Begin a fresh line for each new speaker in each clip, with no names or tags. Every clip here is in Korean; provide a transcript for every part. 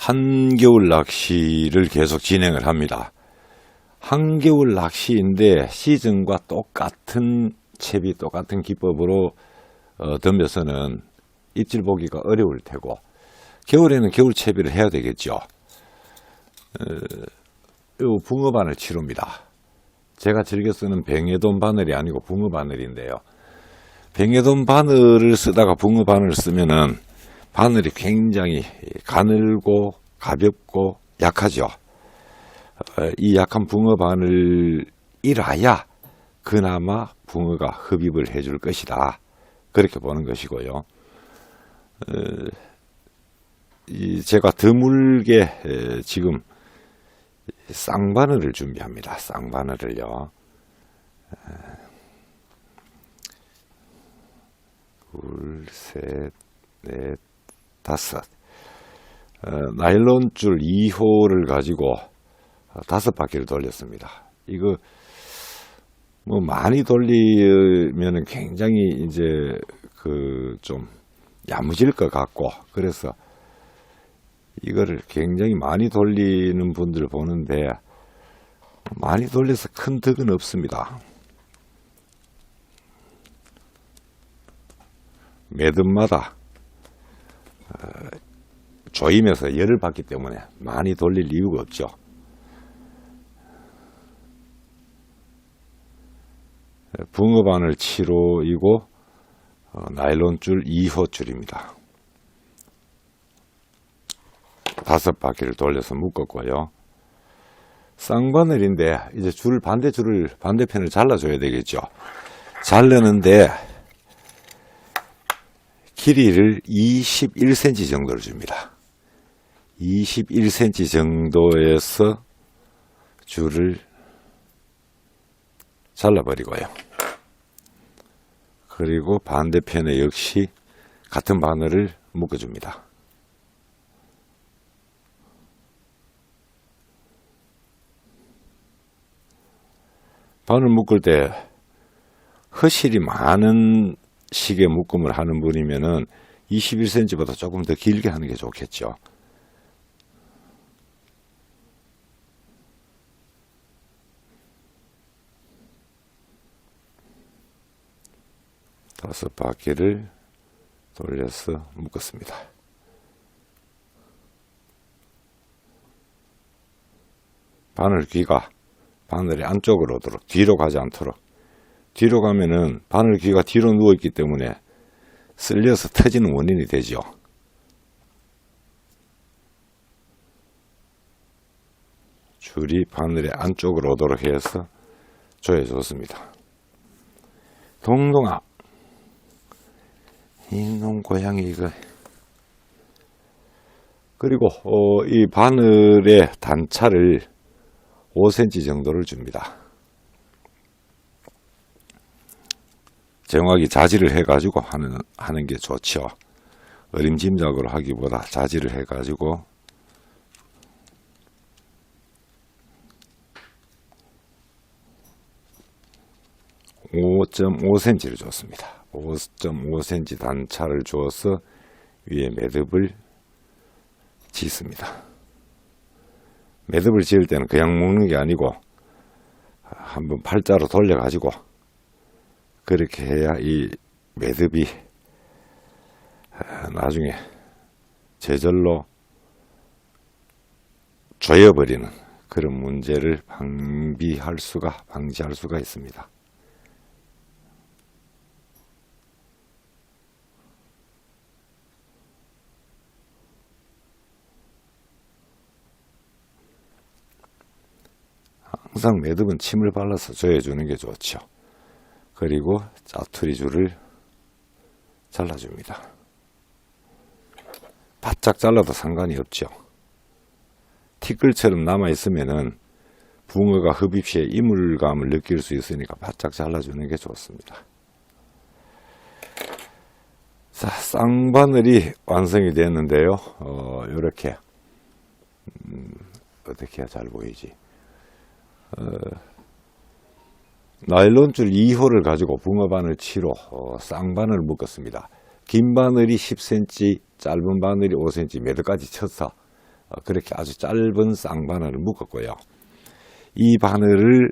한겨울 낚시를 계속 진행을 합니다. 한겨울 낚시인데 시즌과 똑같은 채비, 똑같은 기법으로 덤벼서는 입질 보기가 어려울 테고, 겨울에는 겨울 채비를 해야 되겠죠. 요 붕어 바늘 치료입니다. 제가 즐겨 쓰는 뱅에돔 바늘이 아니고 붕어 바늘인데요. 뱅에돔 바늘을 쓰다가 붕어 바늘을 쓰면은 바늘이 굉장히 가늘고 가볍고 약하죠. 이 약한 붕어 바늘이라야 그나마 붕어가 흡입을 해줄 것이다, 그렇게 보는 것이고요. 제가 드물게 지금 쌍바늘을 준비합니다. 쌍바늘을요. 둘, 셋, 넷, 다섯. 나일론 줄 2호를 가지고 5바퀴를 돌렸습니다. 이거 뭐 많이 돌리면은 굉장히 이제 좀 야무질 것 같고, 그래서 이거를 굉장히 많이 돌리는 분들 보는데 많이 돌려서 큰 득은 없습니다. 매듭마다 조임해서 열을 받기 때문에 많이 돌릴 이유가 없죠. 붕어 바늘 7호이고 나일론 줄 2호 줄입니다. 5바퀴를 돌려서 묶었고요. 쌍바늘인데 이제 반대편을 잘라줘야 되겠죠. 자르는데 길이를 21cm 정도를 줍니다. 21cm 정도에서 줄을 잘라버리고요. 그리고 반대편에 역시 같은 바늘을 묶어줍니다. 바늘 묶을 때 허실이 많은 식의 묶음을 하는 분이면은 21cm보다 조금 더 길게 하는 게 좋겠죠. 다섯 바퀴를 돌려서 묶었습니다. 바늘 귀가 바늘의 안쪽으로 오도록, 뒤로 가지 않도록. 뒤로 가면은 바늘 귀가 뒤로 누워 있기 때문에 쓸려서 터지는 원인이 되죠. 줄이 바늘의 안쪽으로 오도록 해서 조여줬습니다. 동동아, 이놈 고양이 이거. 그리고 이 바늘의 단차를 5cm 정도를 줍니다. 정확히 자지를 해가지고 하는 게 좋죠. 어림짐작으로 하기보다 자지를 해가지고 5.5cm를 줬습니다. 5.5cm 단차를 주어서 위에 매듭을 짓습니다. 매듭을 지을 때는 그냥 묶는 게 아니고 한번 팔자로 돌려가지고 그렇게 해야 이 매듭이 나중에 제절로 조여버리는 그런 문제를 방지할 수가 있습니다. 항상 매듭은 침을 발라서 조여주는 게 좋죠. 그리고 짜투리 줄을 잘라줍니다. 바짝 잘라도 상관이 없죠. 티끌처럼 남아있으면은 붕어가 흡입 시에 이물감을 느낄 수 있으니까 바짝 잘라주는 게 좋습니다. 자, 쌍바늘이 완성이 됐는데요. 이렇게 어떻게 해야 잘 보이지? 나일론줄 2호를 가지고 붕어바늘 7호 쌍바늘을 묶었습니다. 긴 바늘이 10cm, 짧은 바늘이 5cm 매듭까지 쳐서 그렇게 아주 짧은 쌍바늘을 묶었고요. 이 바늘을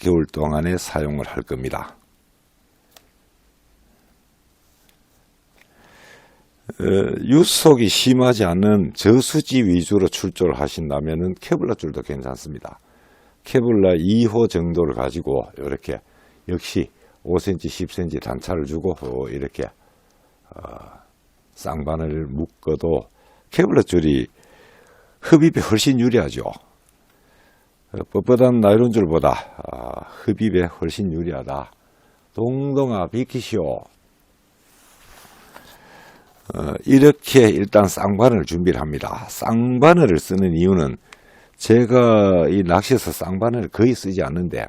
겨울 동안에 사용을 할 겁니다. 유속이 심하지 않은 저수지 위주로 출조를 하신다면 케블라 줄도 괜찮습니다. 케블라 2호 정도를 가지고 이렇게 역시 5cm, 10cm 단차를 주고 이렇게 쌍바늘을 묶어도 케블라 줄이 흡입에 훨씬 유리하죠. 뻣뻣한 나이론 줄보다 흡입에 훨씬 유리하다. 동동아 비키시오. 이렇게 일단 쌍바늘을 준비를 합니다. 쌍바늘을 쓰는 이유는 제가 이 낚시에서 쌍바늘을 거의 쓰지 않는데,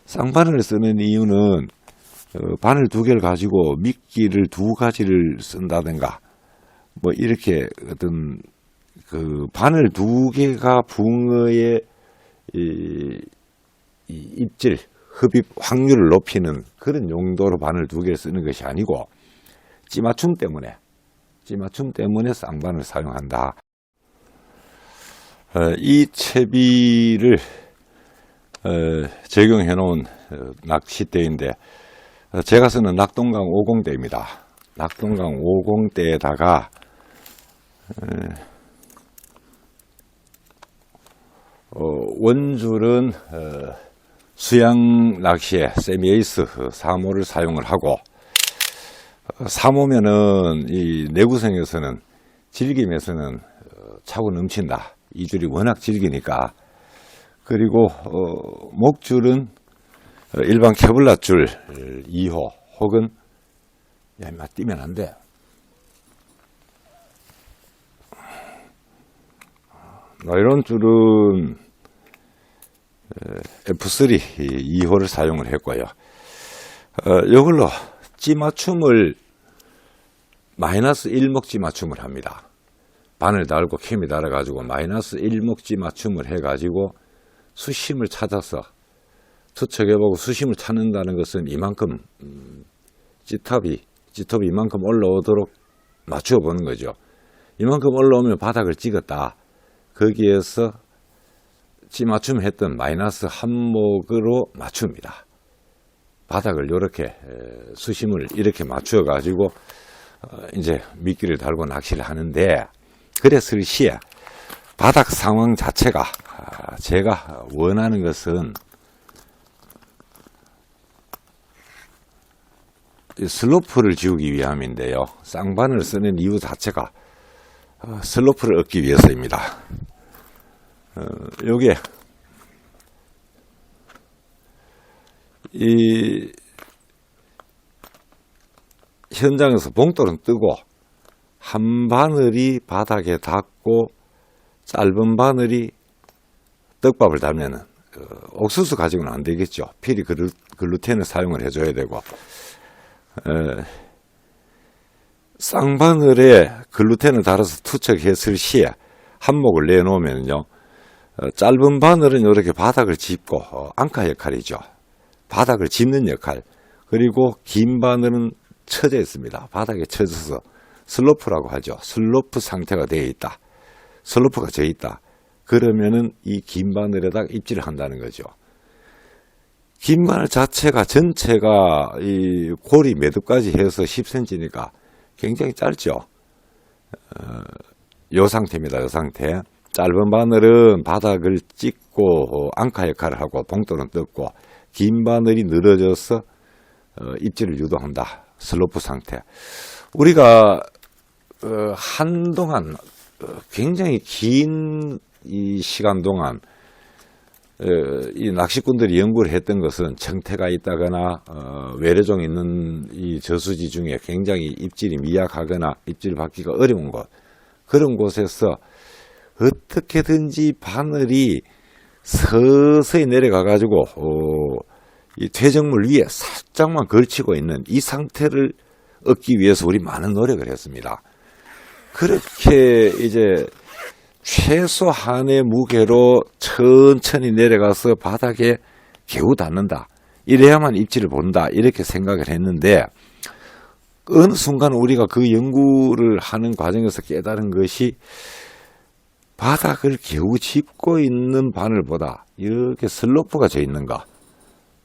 쌍바늘을 쓰는 이유는 바늘 2개를 가지고 미끼를 2가지를 쓴다든가 뭐 이렇게 어떤 그 바늘 2개가 붕어의 이 입질 흡입 확률을 높이는 그런 용도로 바늘 2개를 쓰는 것이 아니고 찌맞춤 때문에 쌍바늘을 사용한다. 이 채비를 적용해 놓은 낚싯대인데 제가 쓰는 낙동강 50대입니다. 낙동강 50대에다가 원줄은 수양 낚시에 세미에이스 3호를 사용을 하고, 3호면은 이 내구성에서는 질김에서는 차고 넘친다. 이 줄이 워낙 질기니까. 그리고 목줄은 일반 케블라 줄 2호 혹은 야 임마 뛰면 안 돼. 나이론 줄은 F3 2호를 사용을 했고요. 이걸로 찌맞춤을 마이너스 1목 찌맞춤을 합니다. 바늘 달고 캠이 달아가지고 마이너스 1목 찌맞춤을 해가지고 수심을 찾아서 투척해보고 수심을 찾는다는 것은 이만큼 찌톱이 이만큼 올라오도록 맞추어 보는 거죠. 이만큼 올라오면 바닥을 찍었다. 거기에서 찌맞춤 했던 마이너스 1목으로 맞춥니다. 바닥을 이렇게 수심을 이렇게 맞추어 가지고 이제 미끼를 달고 낚시를 하는데, 그랬을 시에 바닥 상황 자체가 제가 원하는 것은 슬로프를 지우기 위함인데요. 쌍바늘을 쓰는 이유 자체가 슬로프를 얻기 위해서입니다. 요게 이 현장에서 봉돌은 뜨고 한 바늘이 바닥에 닿고 짧은 바늘이 떡밥을 달면은 옥수수 가지고는 안 되겠죠. 필히 글루텐을 사용을 해줘야 되고, 쌍바늘에 글루텐을 달아서 투척했을 시에 한목을 내놓으면요, 짧은 바늘은 이렇게 바닥을 짚고 앙카 역할이죠. 바닥을 짚는 역할. 그리고 긴 바늘은 쳐져 있습니다. 바닥에 쳐져서 슬로프라고 하죠. 슬로프 상태가 되어 있다. 슬로프가 져 있다. 그러면은 이 긴 바늘에다가 입질을 한다는 거죠. 긴 바늘 자체가 전체가 이 고리 매듭까지 해서 10cm니까 굉장히 짧죠. 요 상태입니다. 요 상태. 짧은 바늘은 바닥을 찍고 앙카 역할을 하고 봉돌은 뜯고, 긴 바늘이 늘어져서 입질을 유도한다. 슬로프 상태. 우리가 한동안 굉장히 긴 이 시간 동안 이 낚시꾼들이 연구를 했던 것은 정태가 있다거나 외래종 있는 이 저수지 중에 굉장히 입질이 미약하거나 입질 받기가 어려운 곳, 그런 곳에서 어떻게든지 바늘이 서서히 내려가 가지고 이 퇴적물 위에 살짝만 걸치고 있는 이 상태를 얻기 위해서 우리 많은 노력을 했습니다. 그렇게 이제 최소한의 무게로 천천히 내려가서 바닥에 겨우 닿는다. 이래야만 입질을 본다. 이렇게 생각을 했는데, 어느 순간 우리가 그 연구를 하는 과정에서 깨달은 것이 바닥을 겨우 짚고 있는 바늘보다 이렇게 슬로프가 져 있는가,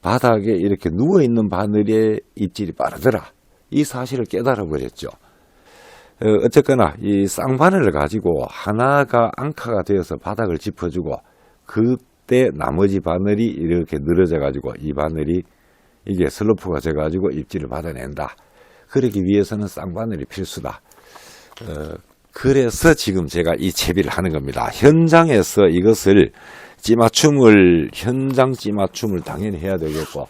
바닥에 이렇게 누워있는 바늘의 입질이 빠르더라, 이 사실을 깨달아 버렸죠. 어쨌거나 이 쌍바늘을 가지고 하나가 앙카가 되어서 바닥을 짚어주고, 그때 나머지 바늘이 이렇게 늘어져 가지고 이 바늘이 이게 슬로프가 져 가지고 입질을 받아낸다. 그러기 위해서는 쌍바늘이 필수다. 그래서 지금 제가 이 채비를 하는 겁니다. 현장에서 이것을 현장 찌맞춤을 당연히 해야 되겠고,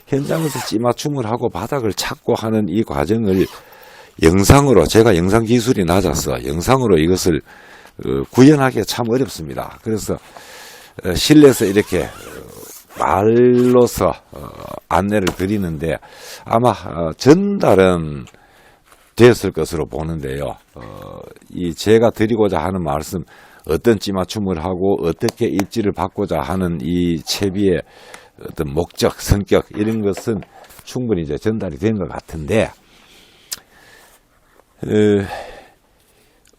현장에서 찌맞춤을 하고 바닥을 찾고 하는 이 과정을 영상으로, 제가 영상 기술이 낮아서 영상으로 이것을 구현하기가 참 어렵습니다. 그래서 실내에서 이렇게 말로서 안내를 드리는데 아마 전달은 됐을 것으로 보는데요. 이 제가 드리고자 하는 말씀, 어떤 찌맞춤을 하고 어떻게 입질을 받고자 하는 이 채비의 어떤 목적, 성격, 이런 것은 충분히 이제 전달이 된 것 같은데,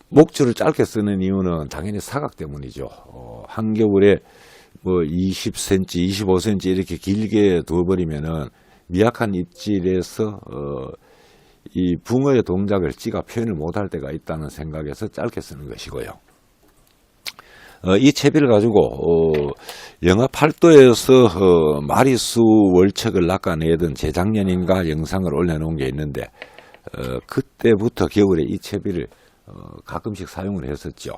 목줄을 짧게 쓰는 이유는 당연히 사각 때문이죠. 한겨울에 뭐 20cm, 25cm 이렇게 길게 두어버리면은 미약한 입질에서 이 붕어의 동작을 찌가 표현을 못할 때가 있다는 생각에서 짧게 쓰는 것이고요. 이 채비를 가지고 영하 8도에서 마리수 월척을 낚아내던 재작년인가 영상을 올려놓은 게 있는데, 그때부터 겨울에 이 채비를 가끔씩 사용을 했었죠.